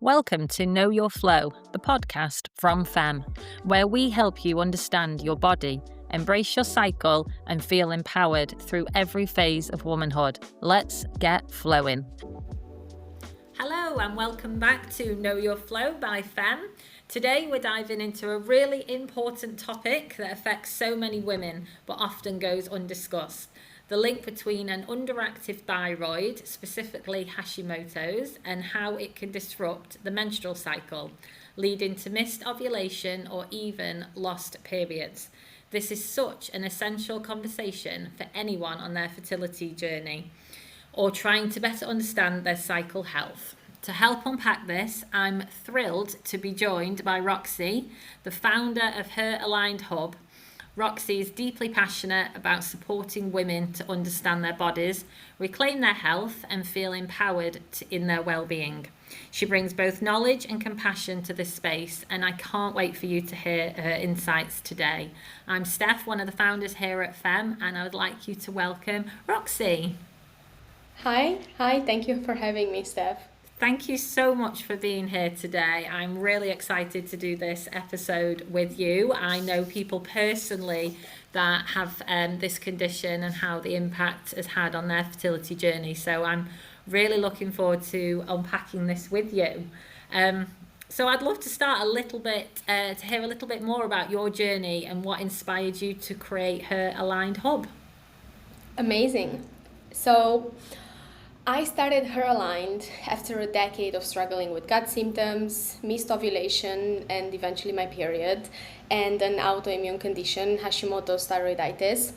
Welcome to Know Your Flow, the podcast from FEM, where we help you understand your body, embrace your cycle, and feel empowered through every phase of womanhood. Let's get flowing. Hello and welcome back to Know Your Flow by FEM. Today we're diving into a really important topic that affects so many women but often goes undiscussed. The link between an underactive thyroid, specifically Hashimoto's, and how it can disrupt the menstrual cycle, leading to missed ovulation or even lost periods. This is such an essential conversation for anyone on their fertility journey or trying to better understand their cycle health. To help unpack this, I'm thrilled to be joined by Rocsi, the founder of Her Aligned Hub. Rocsi is deeply passionate about supporting women to understand their bodies, reclaim their health, and feel empowered in their well-being. She brings both knowledge and compassion to this space, and I can't wait for you to hear her insights today. I'm Stef, one of the founders here at FEM, and I would like you to welcome Rocsi. Hi, thank you for having me, Stef. Thank you so much for being here today. I'm really excited to do this episode with you. I know people personally that have this condition and how the impact has had on their fertility journey. So I'm really looking forward to unpacking this with you. So I'd love to start a little bit, to hear a little bit more about your journey and what inspired you to create Her Aligned Hub. Amazing. So I started Her Aligned after a decade of struggling with gut symptoms, missed ovulation, and eventually my period, and an autoimmune condition, Hashimoto's thyroiditis.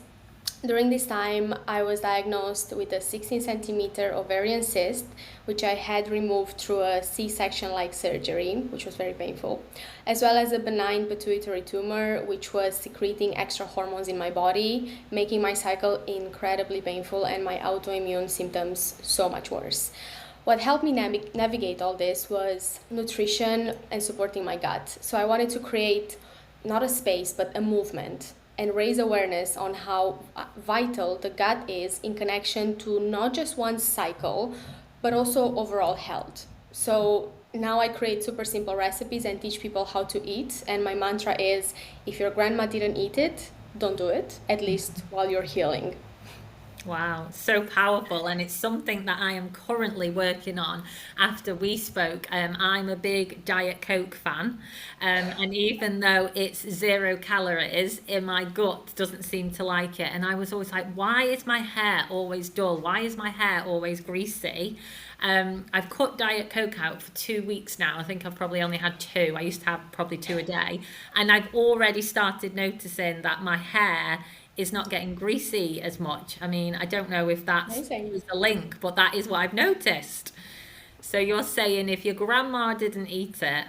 During this time, I was diagnosed with a 16 centimeter ovarian cyst, which I had removed through a C-section-like surgery, which was very painful, as well as a benign pituitary tumor, which was secreting extra hormones in my body, making my cycle incredibly painful and my autoimmune symptoms so much worse. What helped me navigate all this was nutrition and supporting my gut. So I wanted to create not a space, but a movement and raise awareness on how vital the gut is in connection to not just one cycle, but also overall health. So now I create super simple recipes and teach people how to eat. And my mantra is, if your grandma didn't eat it, don't do it, at least while you're healing. Wow, so powerful, and it's something that I am currently working on. After we spoke, I'm a big Diet Coke fan, and even though it's 0 calories, in my gut doesn't seem to like it. And I was always like, why is my hair always dull? Why is my hair always greasy? I've cut Diet Coke out for 2 weeks now. I think I've probably only had 2. I used to have probably 2 a day, and I've already started noticing that my hair is not getting greasy as much. I mean, I don't know if that's the link, but that is what I've noticed. So you're saying if your grandma didn't eat it,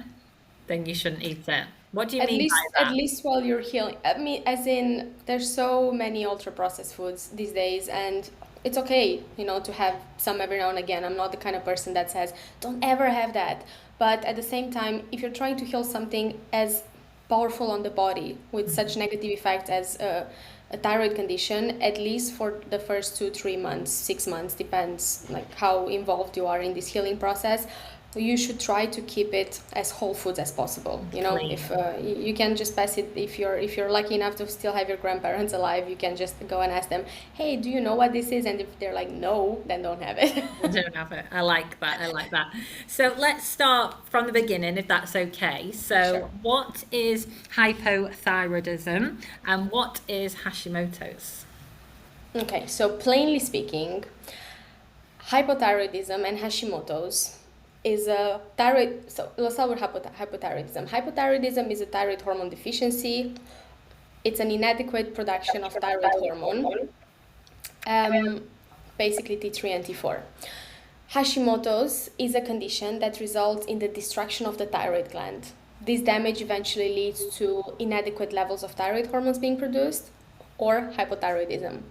then you shouldn't eat it. What do you mean by that? At least while you're healing. I mean, as in, there's so many ultra-processed foods these days, and it's okay, to have some every now and again. I'm not the kind of person that says, don't ever have that. But at the same time, if you're trying to heal something as powerful on the body with such negative effects as a thyroid condition, at least for the first 2-3 months, 6 months, depends like how involved you are in this healing process, you should try to keep it as whole foods as possible. If you can just pass it, if you're lucky enough to still have your grandparents alive, you can just go and ask them, hey, do you know what this is? And if they're like, no, then don't have it. Don't have it. I like that. So let's start from the beginning, if that's okay. So Sure. What is hypothyroidism and what is Hashimoto's? Okay, so plainly speaking, hypothyroidism and Hashimoto's is a thyroid. So let's start with hypothyroidism. Hypothyroidism is a thyroid hormone deficiency. It's an inadequate production of thyroid hormone, basically T3 and T4. Hashimoto's is a condition that results in the destruction of the thyroid gland. This damage eventually leads to inadequate levels of thyroid hormones being produced or hypothyroidism.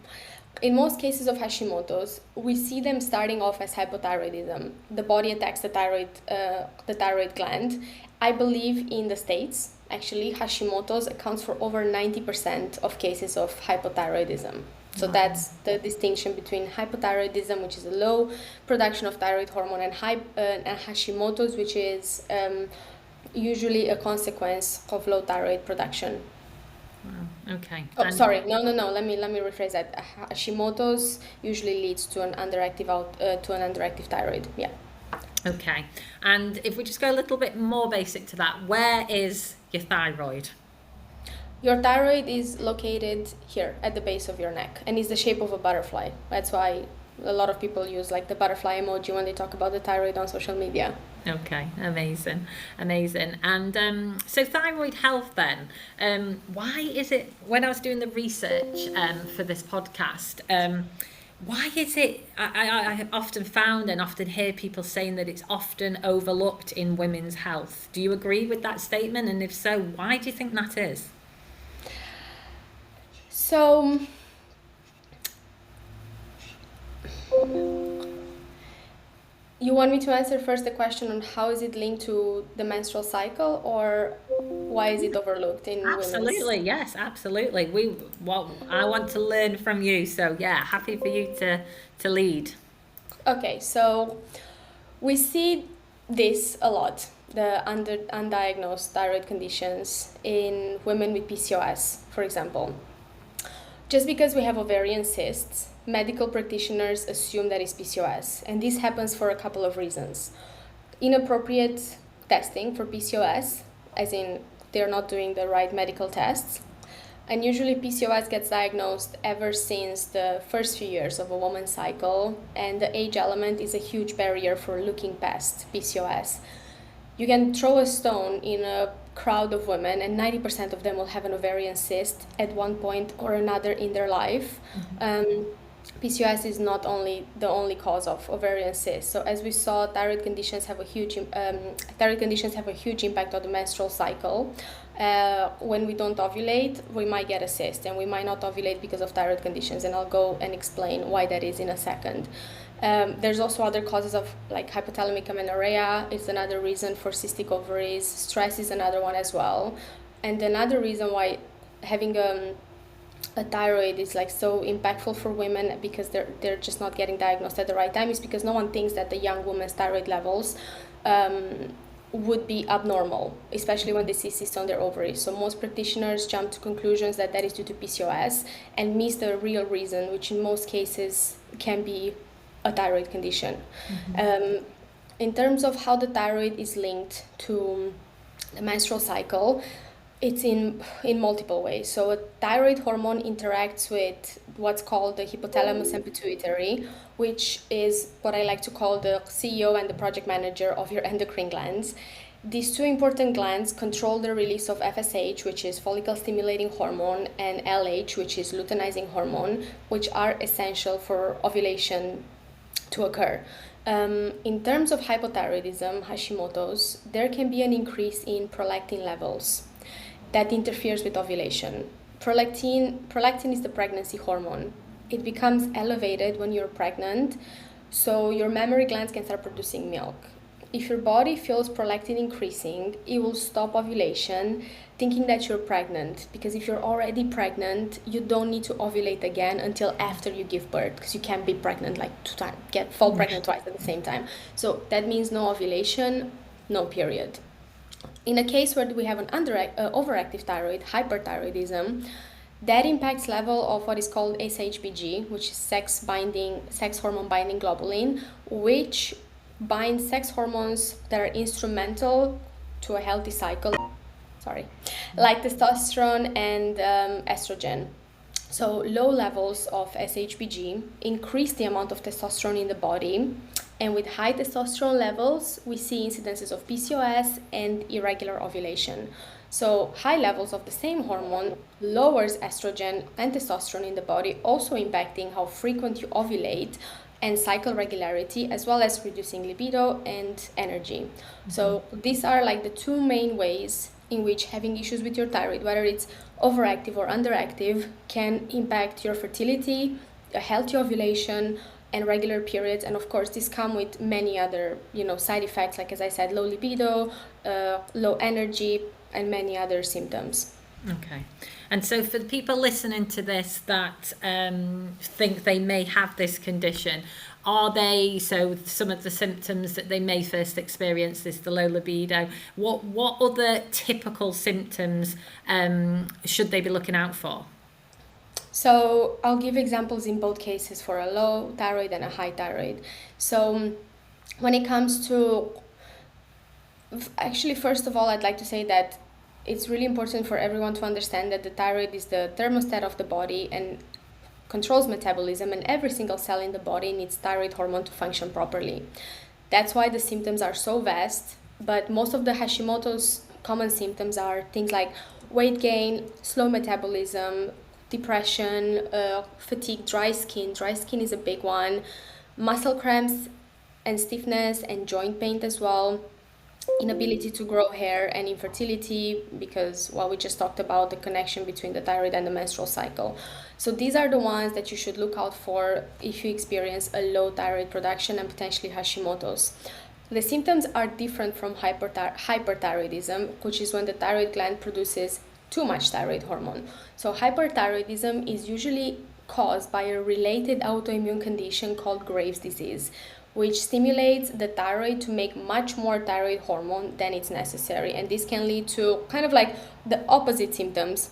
In most cases of Hashimoto's, we see them starting off as hypothyroidism. The body attacks the thyroid gland. I believe in the States, actually, Hashimoto's accounts for over 90% of cases of hypothyroidism. So that's the distinction between hypothyroidism, which is a low production of thyroid hormone, and Hashimoto's, which is usually a consequence of low thyroid production. Wow. Okay. Oh, sorry. No. Let me rephrase that. Hashimoto's usually leads to an underactive thyroid. Yeah. Okay. And if we just go a little bit more basic to that, where is your thyroid? Your thyroid is located here at the base of your neck and is the shape of a butterfly. That's why a lot of people use like the butterfly emoji when they talk about the thyroid on social media. Okay, amazing. And so thyroid health then, why is it, when I was doing the research for this podcast, why is it, I have often found and often hear people saying that it's often overlooked in women's health. Do you agree with that statement? And if so, why do you think that is? So, you want me to answer first the question on how is it linked to the menstrual cycle, or why is it overlooked in Absolutely, women's? yes, absolutely. I want to learn from you, so yeah, happy for you to lead. Okay, so we see this a lot, the undiagnosed thyroid conditions in women with PCOS, for example. Just because we have ovarian cysts, medical practitioners assume that it's PCOS, and this happens for a couple of reasons. Inappropriate testing for PCOS, as in they're not doing the right medical tests, and usually PCOS gets diagnosed ever since the first few years of a woman's cycle, and the age element is a huge barrier for looking past PCOS. You can throw a stone in a crowd of women and 90% of them will have an ovarian cyst at one point or another in their life. PCOS is not only the only cause of ovarian cysts. So as we saw, thyroid conditions have a huge impact on the menstrual cycle. When we don't ovulate, we might get a cyst, and we might not ovulate because of thyroid conditions, and I'll go and explain why that is in a second. There's also other causes of like hypothalamic amenorrhea. It's another reason for cystic ovaries. Stress is another one as well. And another reason why having a thyroid is like so impactful for women, because they're just not getting diagnosed at the right time, is because no one thinks that the young woman's thyroid levels would be abnormal, especially when they see cysts on their ovaries. So most practitioners jump to conclusions that is due to PCOS and miss the real reason, which in most cases can be a thyroid condition. In terms of how the thyroid is linked to the menstrual cycle, it's in multiple ways. So a thyroid hormone interacts with what's called the hypothalamus and pituitary, which is what I like to call the CEO and the project manager of your endocrine glands. These two important glands control the release of FSH, which is follicle stimulating hormone, and LH, which is luteinizing hormone, which are essential for ovulation to occur. In terms of hypothyroidism, Hashimoto's, there can be an increase in prolactin levels that interferes with ovulation. Prolactin is the pregnancy hormone. It becomes elevated when you're pregnant, so your mammary glands can start producing milk. If your body feels prolactin increasing, it will stop ovulation, thinking that you're pregnant, because if you're already pregnant, you don't need to ovulate again until after you give birth, because you can't be pregnant like fall pregnant twice at the same time. So that means no ovulation, no period. In a case where we have an overactive thyroid, hyperthyroidism, that impacts level of what is called SHBG, which is sex hormone binding globulin, which binds sex hormones that are instrumental to a healthy cycle, like testosterone and estrogen. So low levels of SHBG increase the amount of testosterone in the body, and with high testosterone levels, we see incidences of PCOS and irregular ovulation. So high levels of the same hormone lowers estrogen and testosterone in the body, also impacting how frequent you ovulate and cycle regularity, as well as reducing libido and energy. So these are like the two main ways in which having issues with your thyroid, whether it's overactive or underactive, can impact your fertility, a healthy ovulation, and regular periods. And of course, this come with many other, side effects, like as I said, low libido, low energy, and many other symptoms. Okay. And so for the people listening to this that think they may have this condition, are they, so some of the symptoms that they may first experience is the low libido. What other typical symptoms should they be looking out for? So I'll give examples in both cases for a low thyroid and a high thyroid. So when it comes to, actually, first of all, I'd like to say that it's really important for everyone to understand that the thyroid is the thermostat of the body and controls metabolism, and every single cell in the body needs thyroid hormone to function properly. That's why the symptoms are so vast, but most of the Hashimoto's common symptoms are things like weight gain, slow metabolism, depression, fatigue, dry skin. Dry skin is a big one, muscle cramps and stiffness and joint pain as well, inability to grow hair, and infertility, because we just talked about the connection between the thyroid and the menstrual cycle. So these are the ones that you should look out for if you experience a low thyroid production and potentially Hashimoto's. The symptoms are different from hyperthyroidism, which is when the thyroid gland produces too much thyroid hormone. So hyperthyroidism is usually caused by a related autoimmune condition called Graves' disease, which stimulates the thyroid to make much more thyroid hormone than it's necessary. And this can lead to kind of like the opposite symptoms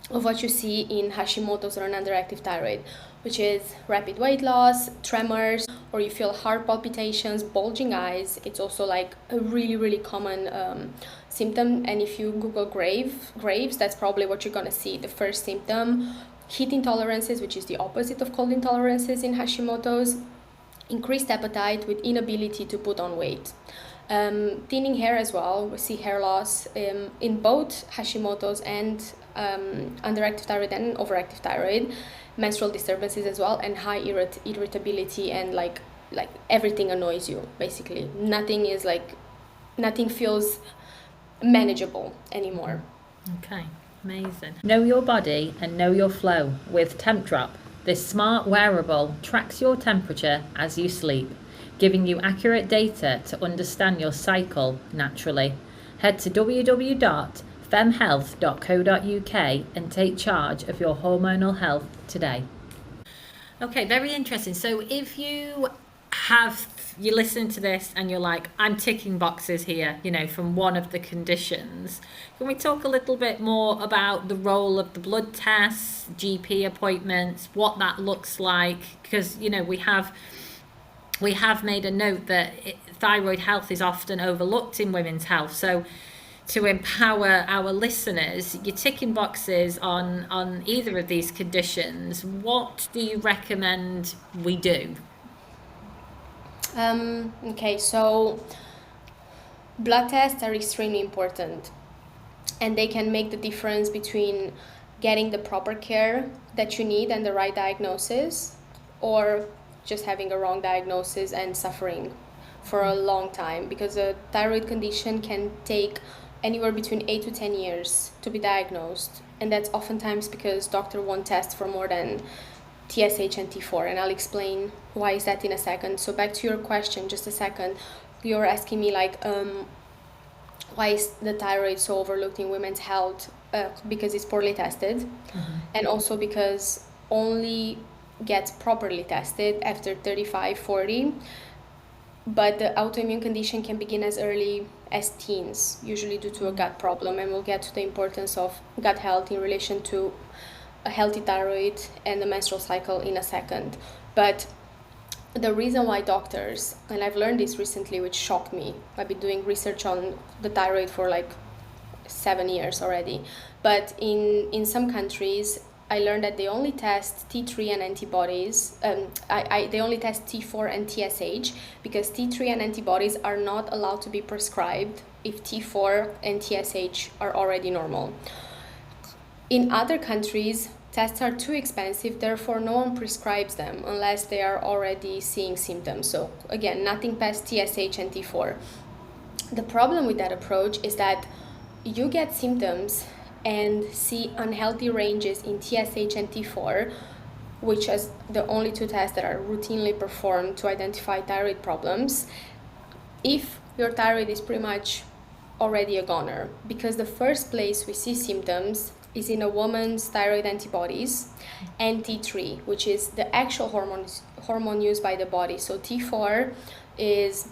of what you see in Hashimoto's or an underactive thyroid, which is rapid weight loss, tremors, or you feel heart palpitations, bulging eyes. It's also like a really, really common symptom. And if you Google Graves, that's probably what you're gonna see. The first symptom, heat intolerances, which is the opposite of cold intolerances in Hashimoto's, increased appetite with inability to put on weight. Thinning hair as well, we see hair loss in both Hashimoto's and underactive thyroid and overactive thyroid, menstrual disturbances as well, and high irritability, and like everything annoys you, basically. Nothing feels manageable anymore. Okay, amazing. Know your body and know your flow with Temp Drop. This smart wearable tracks your temperature as you sleep, giving you accurate data to understand your cycle naturally. Head to www.femhealth.co.uk and take charge of your hormonal health today. Okay, very interesting. So if you're listening to this and you're like, I'm ticking boxes here, from one of the conditions, can we talk a little bit more about the role of the blood tests, GP appointments, what that looks like? Because, we have made a note that thyroid health is often overlooked in women's health. So to empower our listeners, you're ticking boxes on either of these conditions. What do you recommend we do? Okay, so blood tests are extremely important, and they can make the difference between getting the proper care that you need and the right diagnosis, or just having a wrong diagnosis and suffering for a long time, because a thyroid condition can take anywhere between 8 to 10 years to be diagnosed, and that's oftentimes because doctor won't test for more than TSH and T4, and I'll explain why is that in a second. So back to your question, just a second. You're asking me why is the thyroid so overlooked in women's health? Because it's poorly tested, and also because only gets properly tested after 35, 40. But the autoimmune condition can begin as early as teens, usually due to a gut problem, and we'll get to the importance of gut health in relation to a healthy thyroid and the menstrual cycle in a second. But the reason why doctors, and I've learned this recently, which shocked me, I've been doing research on the thyroid for 7 years already, but in some countries I learned that they only test T3 and antibodies. They only test T4 and TSH, because T3 and antibodies are not allowed to be prescribed if T4 and TSH are already normal. In other countries, tests are too expensive, therefore no one prescribes them unless they are already seeing symptoms. So again, nothing past TSH and T4. The problem with that approach is that you get symptoms and see unhealthy ranges in TSH and T4, which is the only two tests that are routinely performed to identify thyroid problems, if your thyroid is pretty much already a goner, because the first place we see symptoms is in a woman's thyroid antibodies, and T3, which is the actual hormone used by the body. So T4 is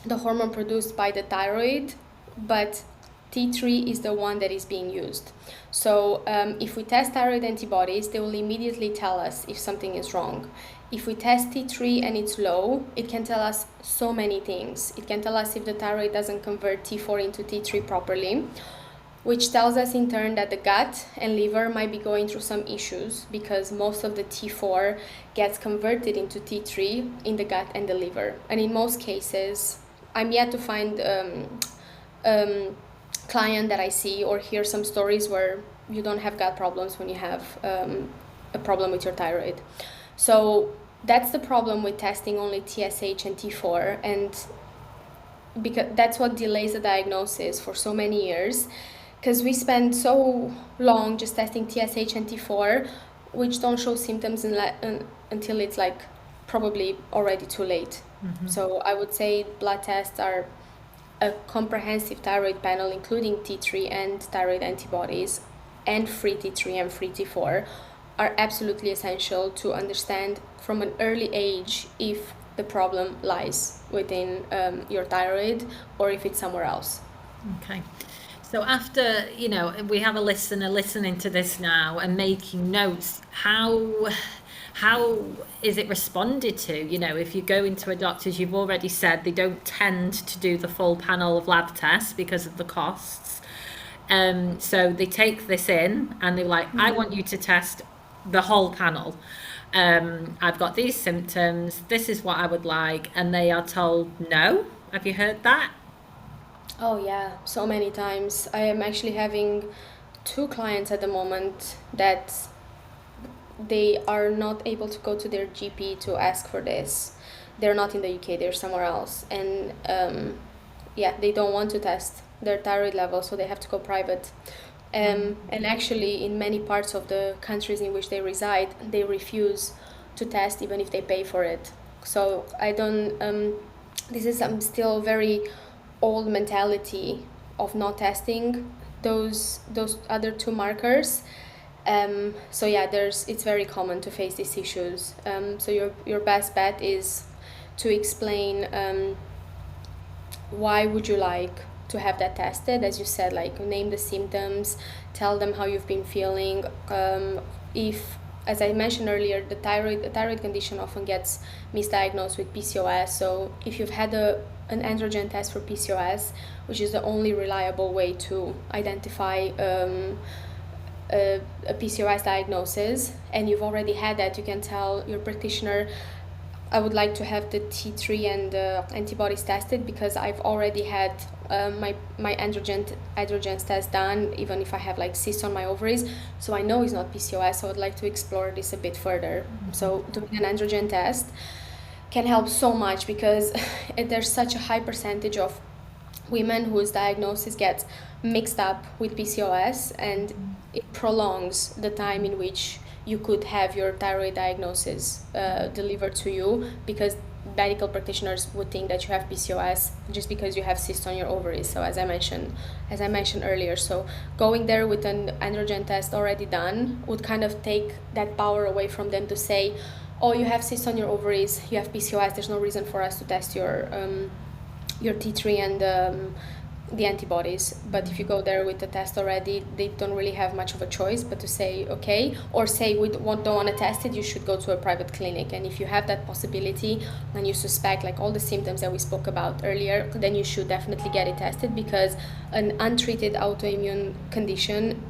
the hormone produced by the thyroid, but T3 is the one that is being used. So if we test thyroid antibodies, they will immediately tell us if something is wrong. If we test T3 and it's low, it can tell us so many things. It can tell us if the thyroid doesn't convert T4 into T3 properly, which tells us in turn that the gut and liver might be going through some issues, because most of the T4 gets converted into T3 in the gut and the liver. And in most cases, I'm yet to find client that I see or hear some stories where you don't have gut problems when you have a problem with your thyroid. So that's the problem with testing only TSH and T4, and because that's what delays the diagnosis for so many years, because we spend so long just testing TSH and T4, which don't show symptoms until it's like probably already too late. Mm-hmm. So I would say blood tests are a comprehensive thyroid panel, including T3 and thyroid antibodies, and free T3 and free T4, are absolutely essential to understand from an early age if the problem lies within your thyroid or if it's somewhere else. Okay. So after, we have a listener listening to this now and making notes, how is it responded to? If you go into a doctor's, you've already said they don't tend to do the full panel of lab tests because of the costs. So they take this in and they're like, I want you to test the whole panel. I've got these symptoms. This is what I would like. And they are told no. Have you heard that? Oh yeah, so many times. I am actually having 2 clients at the moment that they are not able to go to their GP to ask for this. They're not in the UK, they're somewhere else. And they don't want to test their thyroid level, so they have to go private. And actually in many parts of the countries in which they reside, they refuse to test even if they pay for it. So I don't, this is still very old mentality of not testing those other 2 markers. It's very common to face these issues. So your best bet is to explain why would you like to have that tested. As you said, like name the symptoms, tell them how you've been feeling. If, as I mentioned earlier, the thyroid condition often gets misdiagnosed with PCOS. So if you've had an androgen test for PCOS, which is the only reliable way to identify a PCOS diagnosis, and you've already had that, you can tell your practitioner, I would like to have the T3 and antibodies tested because I've already had my androgen test done, even if I have like cysts on my ovaries, so I know it's not PCOS, so I would like to explore this a bit further. Mm-hmm. So doing an androgen test can help so much because there's such a high percentage of women whose diagnosis gets mixed up with PCOS, and it prolongs the time in which you could have your thyroid diagnosis delivered to you, because medical practitioners would think that you have PCOS just because you have cysts on your ovaries. So as I mentioned earlier, so going there with an androgen test already done would kind of take that power away from them to say, oh, you have cysts on your ovaries, you have PCOS, there's no reason for us to test your T3 and the antibodies. But if you go there with the test already, they don't really have much of a choice but to say okay, or say we don't want to test it, you should go to a private clinic. And if you have that possibility and you suspect like all the symptoms that we spoke about earlier, then you should definitely get it tested, because an untreated autoimmune condition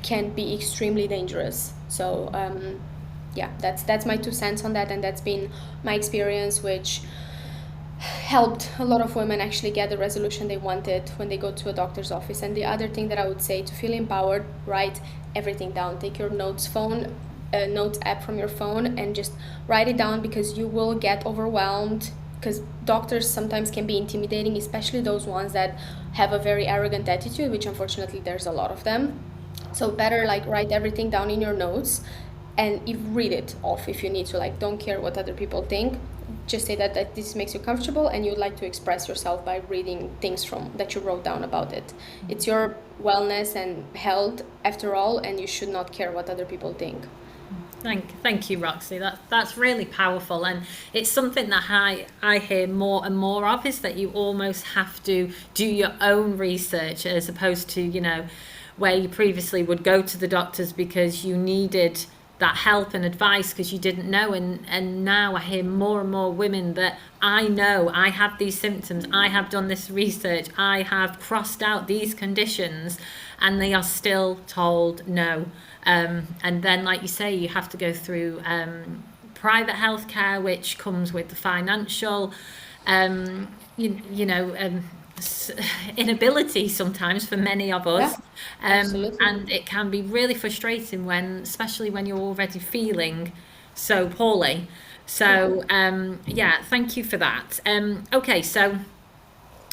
can be extremely dangerous. So that's my 2 cents on that, and that's been my experience, which helped a lot of women actually get the resolution they wanted when they go to a doctor's office. And the other thing that I would say, to feel empowered, write everything down. Take your notes app from your phone and just write it down, because you will get overwhelmed, because doctors sometimes can be intimidating, especially those ones that have a very arrogant attitude, which unfortunately there's a lot of them. So better like write everything down in your notes and read it off if you need to. Like, don't care what other people think. just say that this makes you comfortable and you'd like to express yourself by reading things from that you wrote down about it. It's your wellness and health after all, and you should not care what other people think. Thank you, Roxy. That's really powerful, and it's something that I hear more and more of, is that you almost have to do your own research, as opposed to, you know, where you previously would go to the doctors because you needed that help and advice because you didn't know, and now I hear more and more women that I know I have these symptoms, I have done this research, I have crossed out these conditions, and they are still told no. And then, like you say, you have to go through private healthcare, which comes with the financial inability sometimes for many of us. And it can be really frustrating especially when you're already feeling so poorly. So thank you for that. Okay, so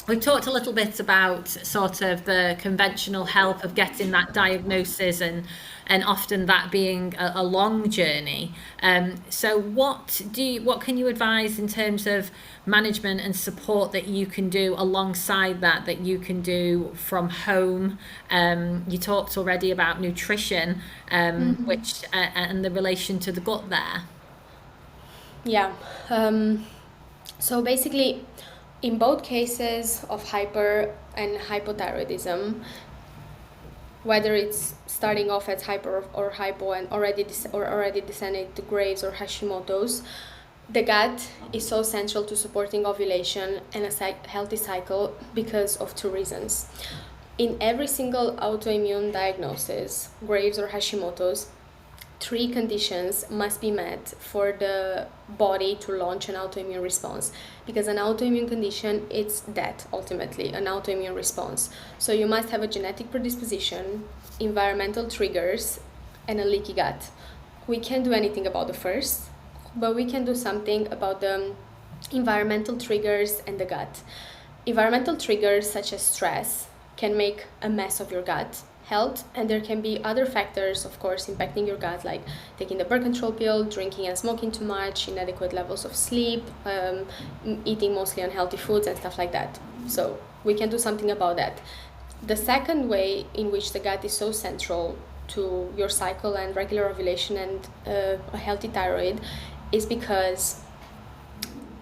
we've talked a little bit about sort of the conventional help of getting that diagnosis, and often that being a long journey. So what can you advise in terms of management and support that you can do alongside that you can do from home? You talked already about nutrition, which and the relation to the gut there. Yeah. So basically, in both cases of hyper and hypothyroidism, whether it's starting off as hyper or hypo and already descending to Graves or Hashimoto's, the gut is so central to supporting ovulation and a healthy cycle because of two reasons. In every single autoimmune diagnosis, Graves or Hashimoto's, 3 conditions must be met for the body to launch an autoimmune response, because an autoimmune condition, it's death, ultimately, an autoimmune response. So you must have a genetic predisposition, environmental triggers, and a leaky gut. We can't do anything about the first, but we can do something about the environmental triggers and the gut. Environmental triggers such as stress can make a mess of your gut health, and there can be other factors, of course, impacting your gut, like taking the birth control pill, drinking and smoking too much, inadequate levels of sleep, eating mostly unhealthy foods and stuff like that. So we can do something about that. The second way in which the gut is so central to your cycle and regular ovulation and a healthy thyroid is because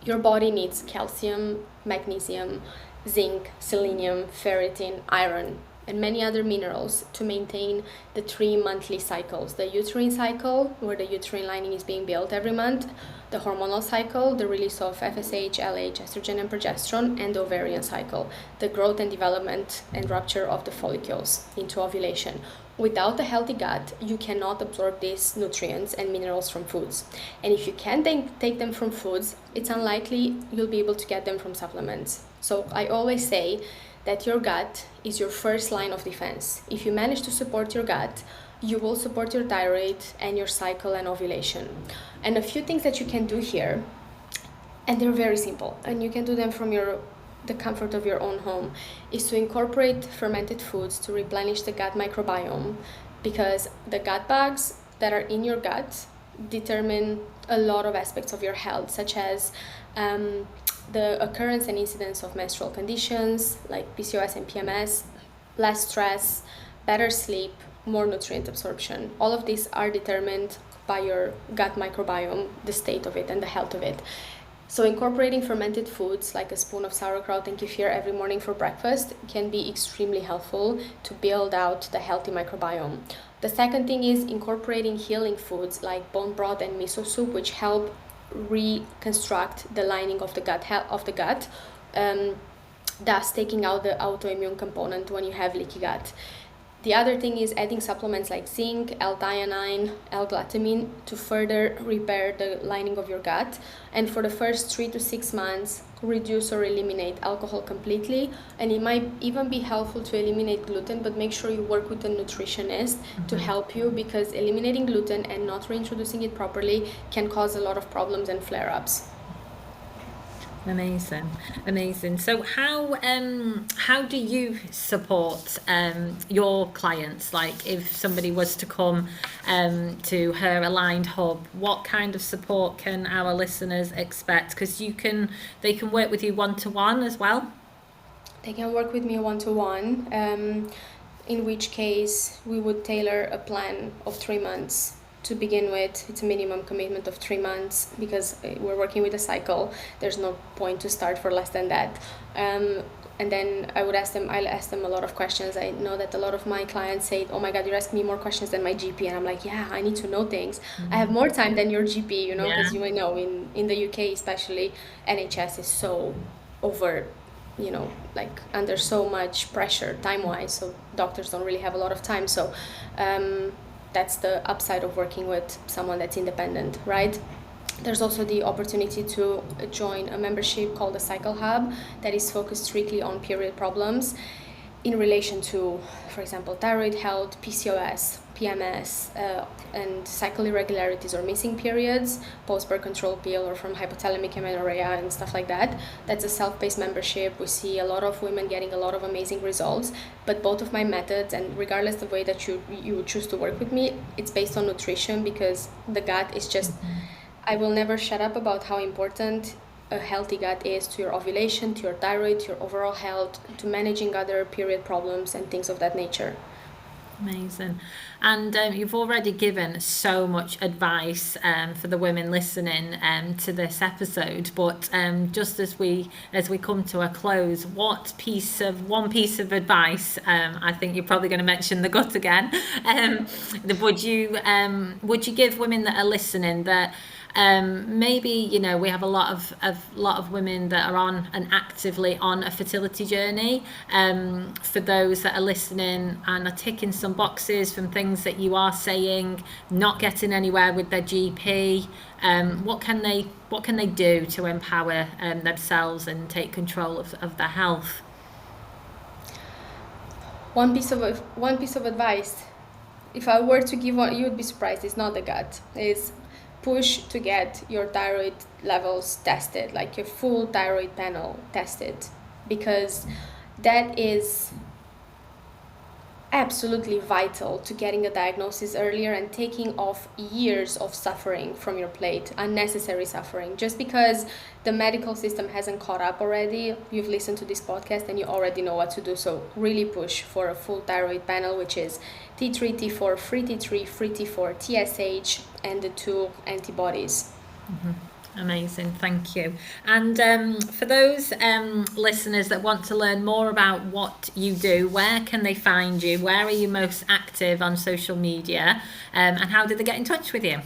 your body needs calcium, magnesium, zinc, selenium, ferritin, iron, and many other minerals to maintain the 3 monthly cycles: the uterine cycle, where the uterine lining is being built every month, the hormonal cycle, the release of FSH, LH, estrogen and progesterone, and the ovarian cycle, the growth and development and rupture of the follicles into ovulation. Without a healthy gut, you cannot absorb these nutrients and minerals from foods. And if you can't take them from foods, it's unlikely you'll be able to get them from supplements. So I always say that your gut is your first line of defense. If you manage to support your gut, you will support your thyroid and your cycle and ovulation. And a few things that you can do here, and they're very simple, and you can do them from the comfort of your own home, is to incorporate fermented foods to replenish the gut microbiome, because the gut bugs that are in your gut determine a lot of aspects of your health, such as the occurrence and incidence of menstrual conditions like PCOS and PMS, less stress, better sleep, more nutrient absorption. All of these are determined by your gut microbiome, the state of it and the health of it. So incorporating fermented foods like a spoon of sauerkraut and kefir every morning for breakfast can be extremely helpful to build out the healthy microbiome. The second thing is incorporating healing foods like bone broth and miso soup, which help reconstruct the lining of the gut, thus taking out the autoimmune component when you have leaky gut. The other thing is adding supplements like zinc, L-theanine, L-glutamine to further repair the lining of your gut. And for the first 3 to 6 months, reduce or eliminate alcohol completely. And it might even be helpful to eliminate gluten, but make sure you work with a nutritionist to help you, because eliminating gluten and not reintroducing it properly can cause a lot of problems and flare-ups. Amazing. So how do you support your clients? Like if somebody was to come to Her Aligned Hub, what kind of support can our listeners expect? Because they can work with you one-to-one as well. They can work with me one-to-one, in which case we would tailor a plan of 3 months. To begin with, it's a minimum commitment of 3 months because we're working with a cycle. There's no point to start for less than that. And then I'll ask them a lot of questions. I know that a lot of my clients say, oh my God, you're asking me more questions than my GP. And I'm like, yeah, I need to know things. Mm-hmm. I have more time than your GP, because you know, in the UK especially, NHS is so over, like under so much pressure time-wise. So doctors don't really have a lot of time. So that's the upside of working with someone that's independent, right? There's also the opportunity to join a membership called the Cycle Hub that is focused strictly on period problems in relation to, for example, thyroid health, PCOS, PMS, and cycle irregularities or missing periods, post-birth control pill, or from hypothalamic amenorrhea and stuff like that. That's a self-paced membership. We see a lot of women getting a lot of amazing results, but both of my methods, and regardless of the way that you would choose to work with me, it's based on nutrition, because the gut is just, I will never shut up about how important a healthy gut is to your ovulation, to your thyroid, to your overall health, to managing other period problems and things of that nature. Amazing. And you've already given so much advice for the women listening to this episode, but just as we come to a close, one piece of advice, I think you're probably going to mention the gut again, would you give women that are listening that maybe we have a lot of women that are actively on a fertility journey, for those that are listening and are ticking some boxes from things that you are saying, not getting anywhere with their GP, what can they do to empower themselves and take control of their health? One piece of advice, if I were to give one, you would be surprised. It's not the gut. It's push to get your thyroid levels tested, like your full thyroid panel tested, because that is absolutely vital to getting a diagnosis earlier and taking off years of suffering from your plate, unnecessary suffering. Just because the medical system hasn't caught up already, you've listened to this podcast and you already know what to do. So really push for a full thyroid panel, which is T3, T4, free T3, free T4, TSH, and the 2 antibodies. Mm-hmm. Amazing, thank you. And for those listeners that want to learn more about what you do, where can they find you? Where are you most active on social media? And how did they get in touch with you?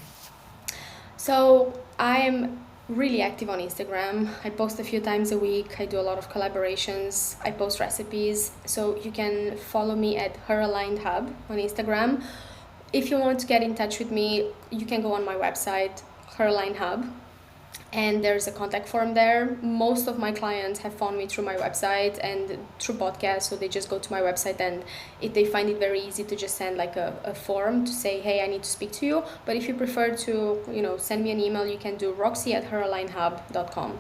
So I am really active on Instagram. I post a few times a week. I do a lot of collaborations. I post recipes. So you can follow me at Her Aligned Hub on Instagram. If you want to get in touch with me, you can go on my website, Her Aligned Hub. And there's a contact form there. Most of my clients have found me through my website and through podcasts, so they just go to my website and they find it very easy to just send like a form to say, hey, I need to speak to you. But if you prefer to send me an email, you can do Rocsi at heralignedhub.com.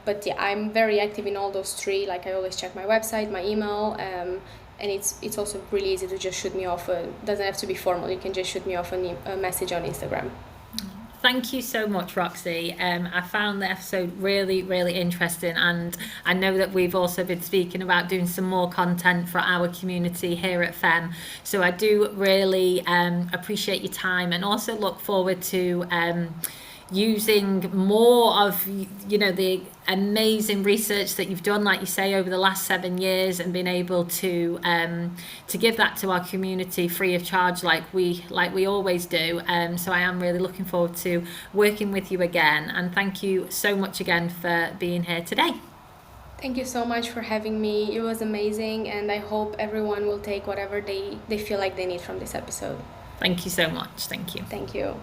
But yeah, I'm very active in all those three. Like I always check my website, my email, and it's also really easy to just shoot me off. Doesn't have to be formal. You can just shoot me off a message on Instagram. Thank you so much, Rocsi. I found the episode really, really interesting, and I know that we've also been speaking about doing some more content for our community here at FEM. So I do really appreciate your time, and also look forward to using more of the amazing research that you've done, like you say, over the last 7 years, and being able to give that to our community free of charge, like we always do. So I am really looking forward to working with you again, and thank you so much again for being here today. Thank you so much for having me. It was amazing, and I hope everyone will take whatever they feel like they need from this episode. Thank you so much. Thank you. Thank you.